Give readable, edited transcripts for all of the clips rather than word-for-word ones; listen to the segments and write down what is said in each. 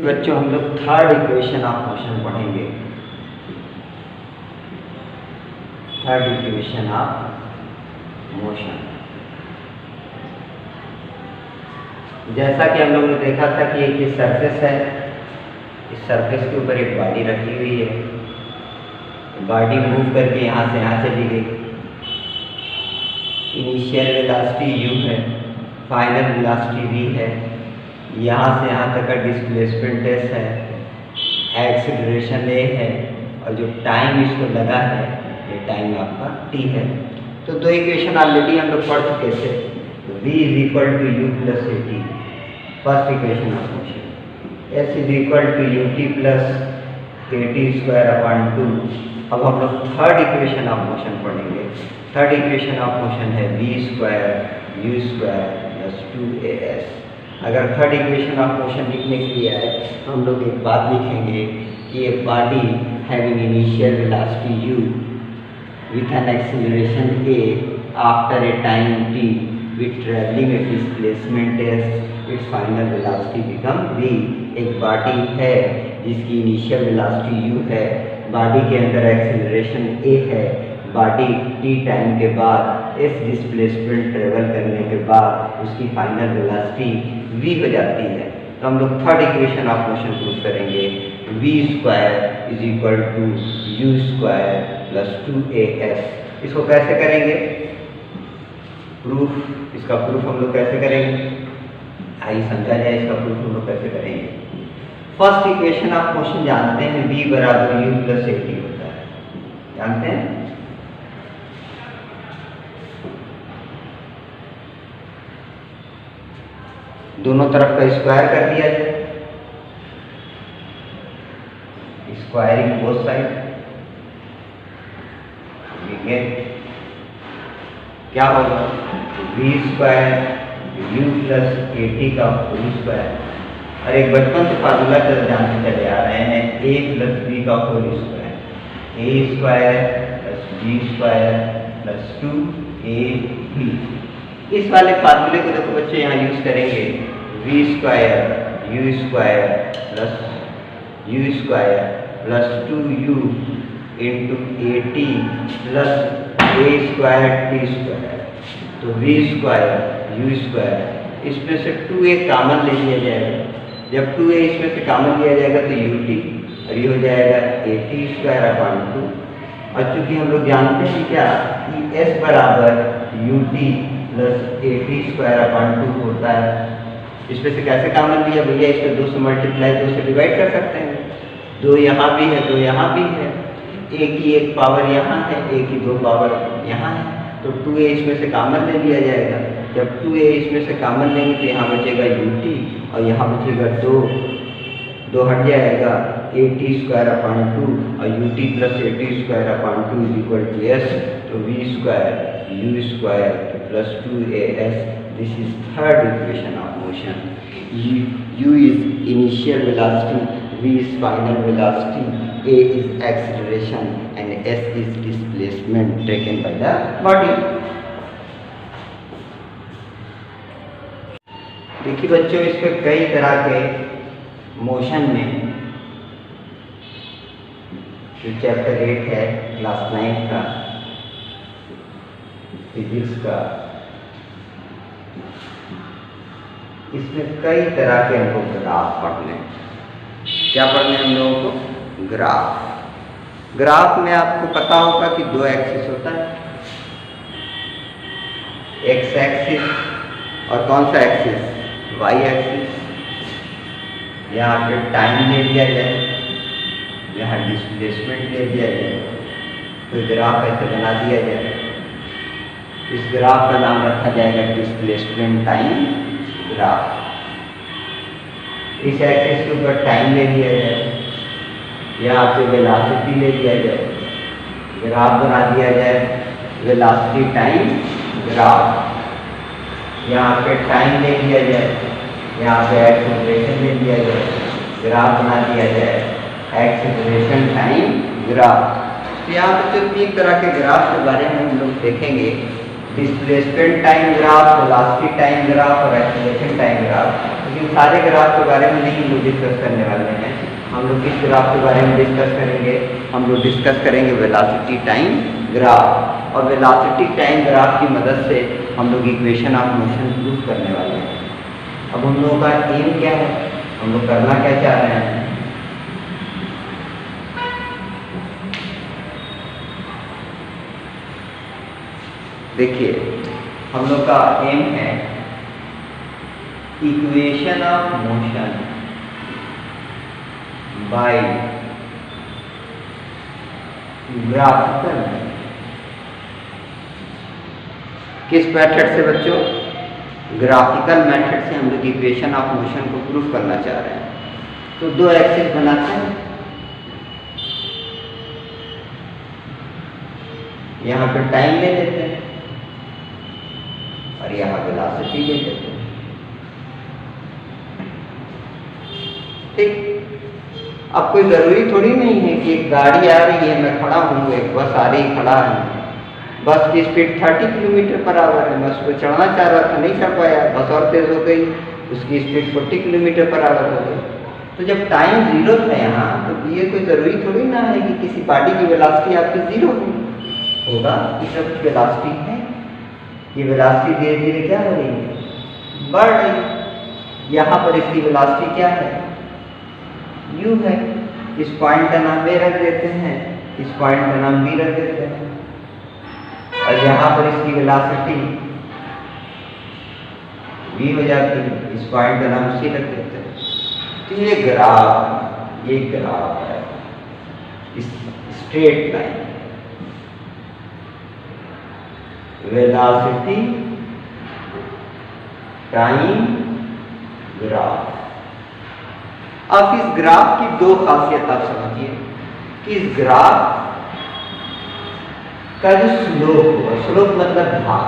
बच्चों हम लोग थर्ड इक्वेशन ऑफ मोशन पढ़ेंगे। थर्ड इक्वेशन ऑफ मोशन, जैसा कि हम लोगों ने देखा था कि एक ये सरफेस है, इस सरफेस के ऊपर एक बॉडी रखी हुई है। बॉडी मूव करके यहाँ से यहाँ चली गई। इनिशियल वेलोसिटी u है, फाइनल वेलोसिटी v है। यहाँ से यहाँ तक का डिस्प्लेसमेंट s है, एक्सीलरेशन a है, और जो टाइम इसको लगा है ये टाइम आपका t है। तो दो इक्वेशन ऑलरेडी हम लोग पढ़ चुके थे। तो v is equal to u plus a t, first equation of motion. s is equal to u t plus a t square upon 2। अब हम लोग थर्ड इक्वेशन ऑफ मोशन पढ़ेंगे। थर्ड इक्वेशन ऑफ मोशन है v square u square plus 2as। अगर third equation of motion लिखने के लिए आए तो हम लोग एक बात लिखेंगे कि a body having initial velocity u with an acceleration a after a time t with traveling a displacement s, its final velocity become v। एक बॉडी है जिसकी इनिशियल वेलोसिटी u है, बॉडी के अंदर एक्सेलरेशन a है, body t time के बाद s displacement travel करने के बाद उसकी फाइनल वेलोसिटी v हो जाती है। तो हम लोग third equation of motion proof करेंगे। v square is equal to u square plus 2as। इसको कैसे करेंगे प्रूफ? इसका प्रूफ हम लोग कैसे करेंगे, आइए समझा जाए इसका प्रूफ हम लोग कैसे करेंगे। फर्स्ट इक्वेशन ऑफ मोशन जानते हैं v बराबर u प्लस ए टी होता है, जानते हैं। दोनों तरफ का स्क्वायर कर दिया जाए, स्क्वायरिंग बोथ साइड, क्या होगा v square u plus a T का होल स्क्वायर। और एक बचपन से फार्मूला जानते चले आ रहे हैं a प्लस b का whole square, a square plus b square plus 2ab। इस वाले फार्मूले को देखो बच्चे यहाँ यूज करेंगे। v square u square plus 2u into A T plus A square T square. तो v स्क्वायर यू स्क्वायर, इसमें से 2a कॉमन ले लिया जाएगा। जब 2a इसमें से कॉमन लिया जाएगा तो ut, और ये हो जाएगा ए टी स्क्वायर अपॉन 2। और चूंकि हम लोग जानते हैं क्या कि s बराबर ut plus a t square upon 2 होता है, इसमें से कैसे कॉमन लिया भैया, इसको 2 से मल्टीप्लाई 2 से डिवाइड कर सकते हैं। 2 यहाँ भी है, 2 यहाँ भी है, a की 1 पावर यहाँ है, a की 2 पावर यहाँ है। तो 2a इसमें से कॉमन ले लिया जाएगा। जब 2a इसमें से कॉमन लेंगे तो यहाँ बचेगा ut और यहाँ बचेगा 2 हट जाएगा, ए टी स्क्वायर अपॉन 2 और ut plus a t square upon 2 is equal to s। तो v square u square plus 2as। This is third equation of motion. u is initial velocity, v is final velocity, a is acceleration and s is displacement taken by the body। देखिए बच्चों, इसमें कई तरह के motion में जो chapter 8 है class 9 का फिजिक्स का, इसमें कई तरह के हमको ग्राफ पढ़ने। क्या पढ़ने हम लोगों को? ग्राफ। ग्राफ में आपको पता होगा कि 2 एक्सिस होता है, एक्स एक्सिस और कौन सा एक्सिस, वाई एक्सिस। यहाँ पे टाइम ले लिया जाए, यहाँ डिस्प्लेसमेंट ले लिया जाए, तो ग्राफ ऐसे बना दिया जाए। इस ग्राफ का नाम रखा जाएगा डिस्प्लेसमेंट टाइम ग्राफ। इस एक्सिस के ऊपर टाइम ले लिया जाए, यहाँ पे वेलोसिटी ले लिया जाए, ग्राफ बना दिया जाए वेलोसिटी टाइम ग्राफ। यहाँ पे टाइम ले लिया जाए, यहाँ पे एक्सेलरेशन ले लिया जाए, ग्राफ बना दिया जाए एक्सेलरेशन टाइम ग्राफ। तो यहाँ पे जो 3 तरह के ग्राफ के बारे में हम लोग देखेंगे, displacement time graph, velocity time graph और एक्सेलरेशन टाइम ग्राफ। लेकिन सारे ग्राफ के बारे में नहीं हम लोग डिस्कस करने वाले हैं। हम लोग किस ग्राफ के बारे में डिस्कस करेंगे? हम लोग डिस्कस करेंगे वेलोसिटी टाइम ग्राफ, और वेलोसिटी टाइम ग्राफ की मदद से हम लोग इक्वेशन ऑफ मोशन प्रूव करने वाले हैं। अब हम लोगों का एम क्या है, हम लोग करना क्या चाह रहे हैं? देखिए, हम लोग का एम है equation of motion by graphical. किस मेथड से बच्चों? ग्राफिकल मेथड से हम लोग इक्वेशन ऑफ मोशन को प्रूफ करना चाह रहे हैं। तो दो एक्सिस बनाते हैं, यहाँ पे टाइम ले लेते हैं और यहाँ वेलोसिटी ले लेते हैं। ठीक, अब कोई जरूरी थोड़ी नहीं है कि एक गाड़ी आ रही है, मैं खड़ा हूँ, एक बस आ रही खड़ा है, बस की स्पीड 30 किलोमीटर पर आवर है, मैं उसको चढ़ना चाह रहा था, नहीं चढ़ पाया, बस और तेज हो गई, उसकी स्पीड 40 किलोमीटर पर आवर हो गई। तो जब टाइम जीरो था यहाँ, तो ये कोई ज़रूरी थोड़ी ना है कि किसी गाड़ी की वेलोसिटी आपकी जीरो होगा। इस सब वेलोसिटी है, ये वेलोसिटी धीरे धीरे क्या हो रही है? बढ़ रही। यहाँ पर इसकी वेलोसिटी क्या है? u है। इस पॉइंट का नाम a रख देते हैं, इस पॉइंट का नाम b रख देते हैं, और यहाँ पर इसकी वेलोसिटी v हो जाती है, इस पॉइंट का नाम c रख देते हैं। तो ये ग्राफ है, इस straight line velocity time graph. अब इस ग्राफ की दो खासियत आप समझिए कि इस ग्राफ का जो स्लोप होगा, स्लोप मतलब ढाल,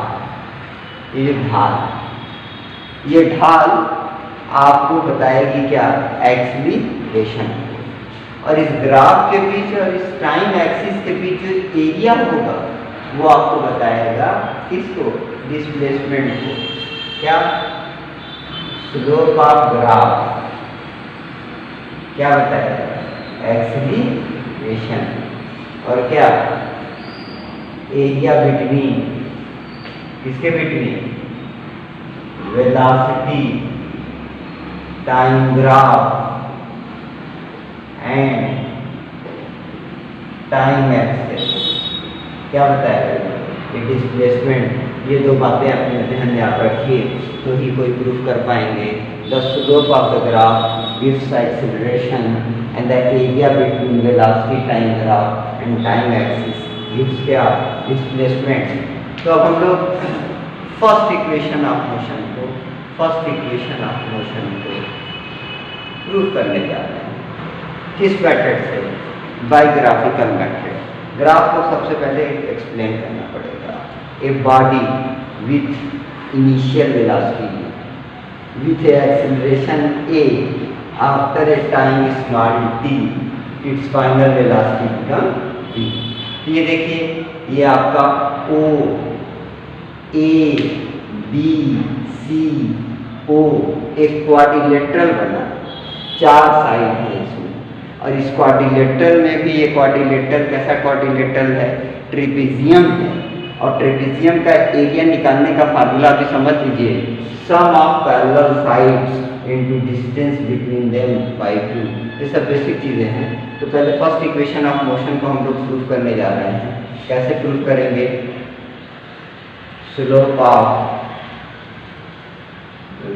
ये ढाल आपको बताएगी क्या? एक्सीलरेशन। और इस ग्राफ के बीच और इस टाइम एक्सिस के बीच जो एरिया होगा वो आपको बताएगा किसको? डिस्प्लेसमेंट को। क्या? स्लोप ऑफ ग्राफ क्या बताएगा? एक्सीलरेशन। और क्या? एरिया बिटवीन, किसके between? Velocity time graph and time axis. क्या बताएगा? ये डिस्प्लेसमेंट। ये दो बातें अपने ध्यान में आप रखिए तो ही कोई प्रूफ कर पाएंगे। The slope of the graph gives acceleration and the area between velocity time graph and time axis gives क्या? डिस्प्लेसमेंट। तो अब हम लोग फर्स्ट इक्वेशन ऑफ मोशन को प्रूफ करने जा रहे हैं। किस मेथड से? Bye graphical method. ग्राफ को सबसे पहले एक्सप्लेन करना पड़ेगा। A body with initial velocity with acceleration a after a time small t, its final velocity become v। ये देखिए, ये आपका O A B C O एक क्वाड्रिलेटरल बना, चार साइड है इसमें, और इस क्वाड्रिलेटरल में भी ये क्वाड्रिलेटरल कैसा क्वाड्रिलेटरल है? ट्रेपेजियम है। और ट्रेपेजियम का एरिया निकालने का फार्मूला भी समझ लीजिए, sum of parallel sides into distance between them by 2। ये सब बेसिक चीज़ें हैं। तो पहले फर्स्ट इक्वेशन ऑफ मोशन को हम लोग प्रूफ करने जा रहे हैं। कैसे प्रूफ करेंगे? Slope of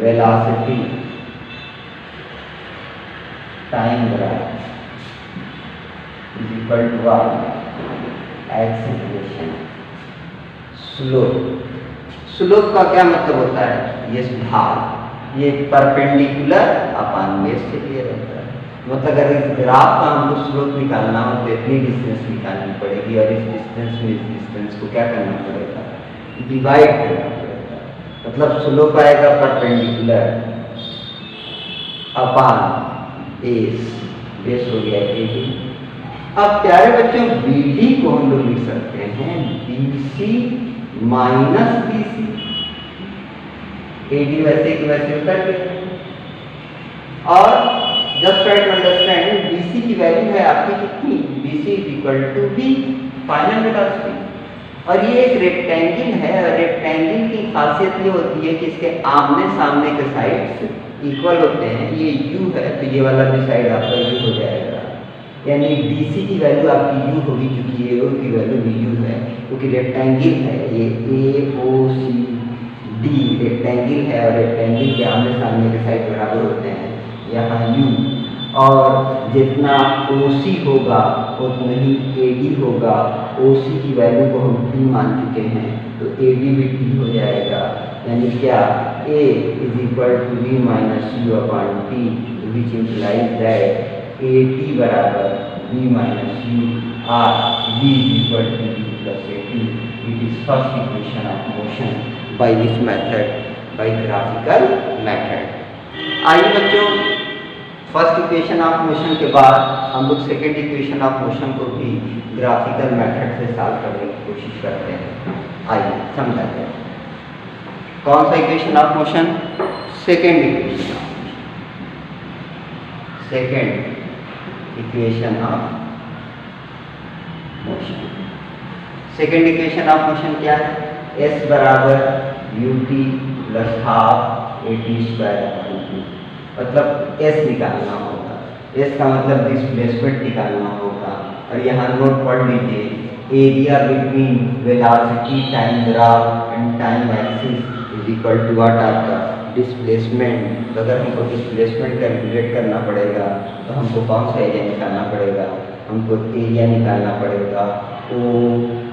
velocity time graph is equal to acceleration. Slope का क्या मतलब होता है? ये ढाल, ये परपेंडिकुलर अपान बेस से क्लियर होता है। मतलब अगर इस ग्राफ का हमको स्लोप निकालना हो तो इतनी डिस्टेंस निकालनी पड़ेगी, और इस डिस्टेंस में इस डिस्टेंस को क्या करना पड़ेगा? डिवाइड करना पड़ेगा। मतलब स्लोप आएगा परपेंडिकुलर अपान बेस, बेस हो गया AB। अब प्यारे बच्चों, BD को हम लोग लिख सकते हैं BC माइनस BC। AD वैसे कि वैसे उतर गया, और just try to understand BC की वैल्यू है आपकी कितनी, BC is equal to V final velocity. और ये एक रेक्टेंगल है, और रेक्टेंगल की खासियत ये होती है कि इसके आमने सामने के साइड्स इक्वल होते हैं। ये U है तो ये वाला भी साइड आपका U हो जाएगा, यानी BC की वैल्यू आपकी U होगी, क्योंकि AO की वैल्यू भी U है, क्योंकि रेक्टेंगल है ये AOCD रेक्टेंगल है, और रेक्टेंगल के आमने सामने के साइड बराबर होते हैं, यहाँ U। और जितना OC होगा उतना ही AD होगा। OC की वैल्यू को हम T मान चुके हैं तो AD भी T हो जाएगा, यानी क्या A is equal to V minus U upon T, which implies that AT बराबर V माइनस U और V is equal to V plus AT। It is first equation of motion by this method, by graphical method. आइए बच्चों, first equation of motion के बाद हम लोग second equation of motion को भी ग्राफिकल मेथड से सॉल्व करने की कोशिश करते हैं। आइए समझाते हैं। कौन सा equation of motion, second equation of motion, second equation of motion. Second equation of motion क्या है, S बराबर ut plus half AT square, मतलब S निकालना होगा। S का मतलब डिस्प्लेसमेंट निकालना होगा। और यहाँ नोट पढ़ लीजिए, area between velocity time graph and time axis is equal to what आपका डिस्प्लेसमेंट। तो अगर हमको डिस्प्लेसमेंट कैलकुलेट करना पड़ेगा तो हमको कौन सा एरिया निकालना पड़ेगा, हमको एरिया निकालना पड़ेगा OCBAO,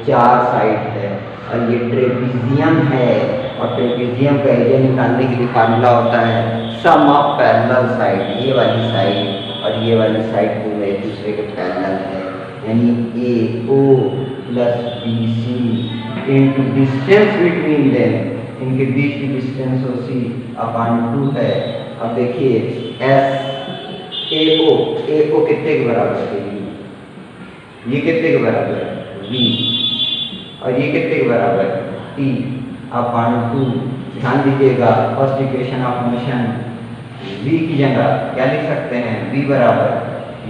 4 साइड है और ये ट्रेपेजियम है, और ट्रेपेजियम का एरिया निकालने के लिए फार्मूला होता है सम ऑफ पैरेलल साइड। ये वाली साइड और ये वाली साइड दोनों एक दूसरे के पैरेलल है, यानी AO plus BC into distance between them, इनके बीच की डिस्टेंस OC अपॉन 2 है। अब देखिए AO कितने के बराबर है, ये कितने के बराबर है V, और ये कितने के बराबर है T अपॉन 2। ध्यान दीजिएगा, first equation of motion V की जगह क्या लिख सकते हैं, V बराबर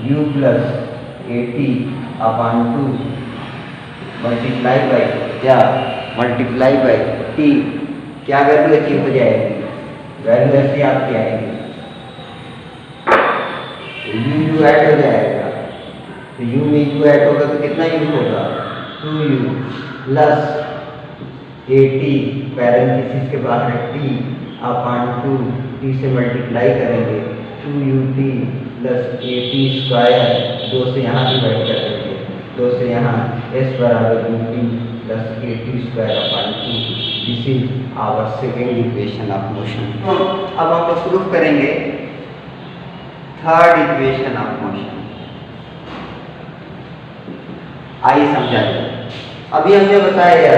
U plus AT upon 2 multiply by क्या, मल्टीप्लाई बाई T। क्या वैल्यू अचीव हो जाएगी, वैल्यू ऐसी आपकी आएगी, U ऐड हो जाएगा, तो U में U ऐड होगा तो कितना U होगा 2U प्लस AT पैरेंथेसिस के बाद है T अपॉन 2, T से मल्टीप्लाई करेंगे 2UT प्लस AT स्क्वायर, 2 से यहाँ डिवाइड कर देंगे, 2 से यहाँ S बराबर UT plus AT square upon 2। This is our second equation of motion. अब हम लोग प्रूफ करेंगे थर्ड इक्वेशन ऑफ मोशन। आइए समझा जाए। अभी हमने बताया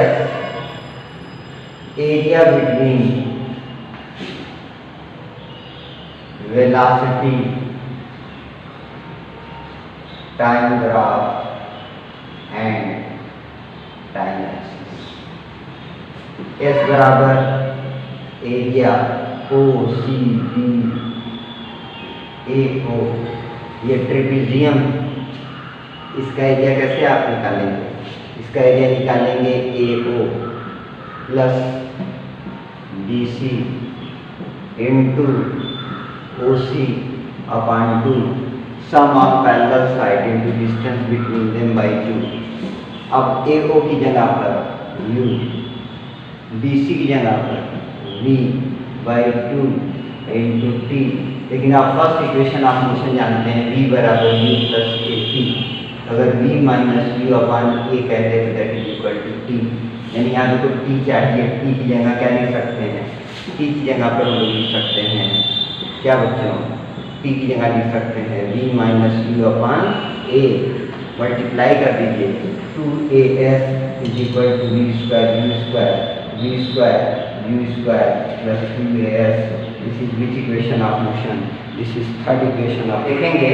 area between velocity time graph and time axis. S बराबर एरिया OCBAO, ये ट्रेपेजियम, इसका एरिया कैसे आप निकालेंगे, इसका एरिया निकालेंगे AO plus BC into OC upon 2 sum of parallel side into distance between them by 2। अब AO की जगह पर U, BC की जगह पर V बाई 2 इंटू T। लेकिन आप फर्स्ट इक्वेशन ऑफ मोशन जानते हैं, V बराबर U प्लस AT। अगर V minus U upon A कहते हैं तो that is equal to T, यानी यहाँ देखो T चाहिए, T की जगह क्या लिख सकते हैं, T की जगह पर हम लोग लिख सकते हैं क्या बच्चों, T की जगह लिख सकते हैं V minus U upon A, multiply कर दीजिए 2AS is equal to V square U square plus 2AS। This is which equation of motion, this is third equation of. देखेंगे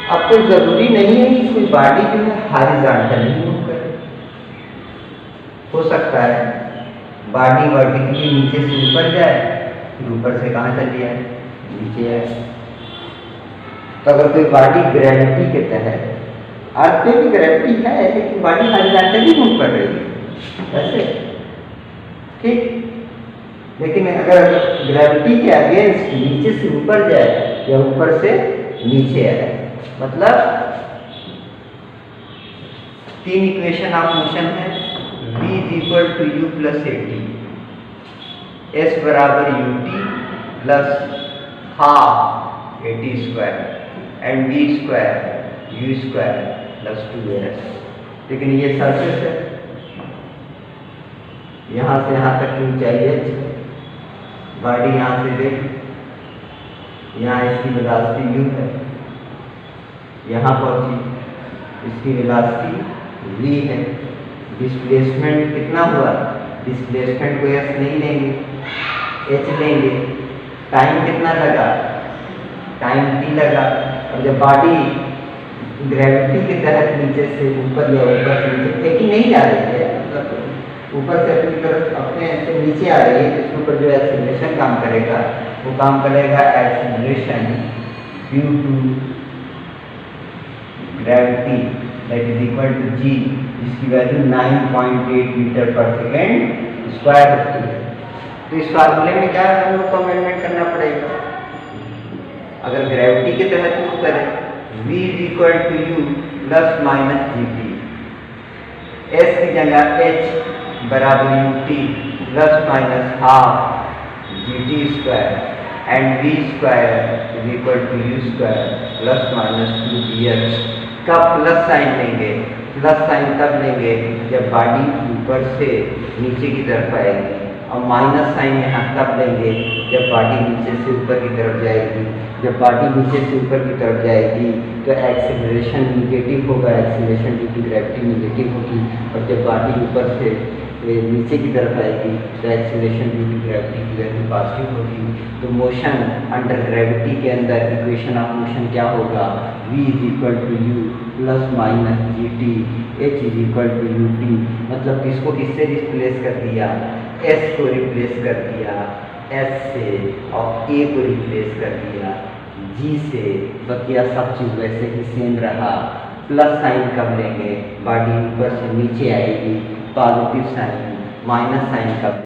अब आपको ज़रूरी नहीं है कि कोई बॉडी जो है हॉरिजॉन्टली मूव करे। हो सकता है बॉडी वर्टिकली नीचे से ऊपर जाए, फिर ऊपर से कहाँ चली जाए, नीचे आए। तो अगर कोई बॉडी ग्रेविटी के तहत, अर्थ पे भी ग्रेविटी है लेकिन बॉडी हॉरिजॉन्टली मूव कर रही है ऐसे, ठीक। लेकिन अगर ग्रेविटी के अगेंस्ट नीचे से ऊपर जाए या ऊपर से नीचे आए, मतलब 3 इक्वेशन ऑफ मोशन है। v = u + at, s = ut + ½ at² and v² u² + 2as। लेकिन ये सरफेस है, यहाँ से यहाँ तक की ऊंचाई h, बॉडी यहाँ से देख, यहाँ इसकी वेलोसिटी u है, यहाँ पहुंची, इसकी वेलोसिटी v है। डिस्प्लेसमेंट कितना हुआ, डिस्प्लेसमेंट को s नहीं लेंगे, h लेंगे। टाइम कितना लगा, टाइम t लगा। और जब बॉडी ग्रेविटी के तहत नीचे से ऊपर या ऊपर से नीचे फेंकी नहीं जा रही है, मतलब ऊपर से अपनी तरफ अपने से नीचे आ रही है, इसके ऊपर जो एक्सीलरेशन काम करेगा वो काम करेगा acceleration due to gravity that is equal to g, जिसकी वैल्यू 9.8 मीटर पर सेकेंड स्क्वायर होती है। तो इस फार्मूले में क्या हम लोग को अमेंडमेंट करना पड़ेगा। अगर ग्रेविटी के तहत मूव करें, v = u ± gt, s की जगह h = ut ± ½ gt² and v² = u² ± 2dh। कब प्लस साइन लेंगे, प्लस साइन तब लेंगे जब बॉडी ऊपर से नीचे की तरफ आएगी, और माइनस साइन यहाँ तब लेंगे जब बॉडी नीचे से ऊपर की तरफ जाएगी। जब बॉडी नीचे से ऊपर की तरफ जाएगी तो एक्सीलरेशन निगेटिव होगा, acceleration due to gravity negative होगी। और जब बॉडी ऊपर से नीचे की तरफ आएगी तो एक्सीलरेशन ड्यू टू ग्रेविटी की वैल्यू पॉजिटिव होगी। तो मोशन अंडर ग्रेविटी के अंदर इक्वेशन ऑफ मोशन क्या होगा, v = u ± gt, h = ut। मतलब किसको किससे रिप्लेस कर दिया, s को रिप्लेस कर दिया s से, और a को रिप्लेस कर दिया g से। बकिया सब चीज़ वैसे ही सेम रहा। प्लस साइन कब लेंगे, बॉडी ऊपर से नीचे आएगी, पॉजिटिव साइन। माइनस साइन कब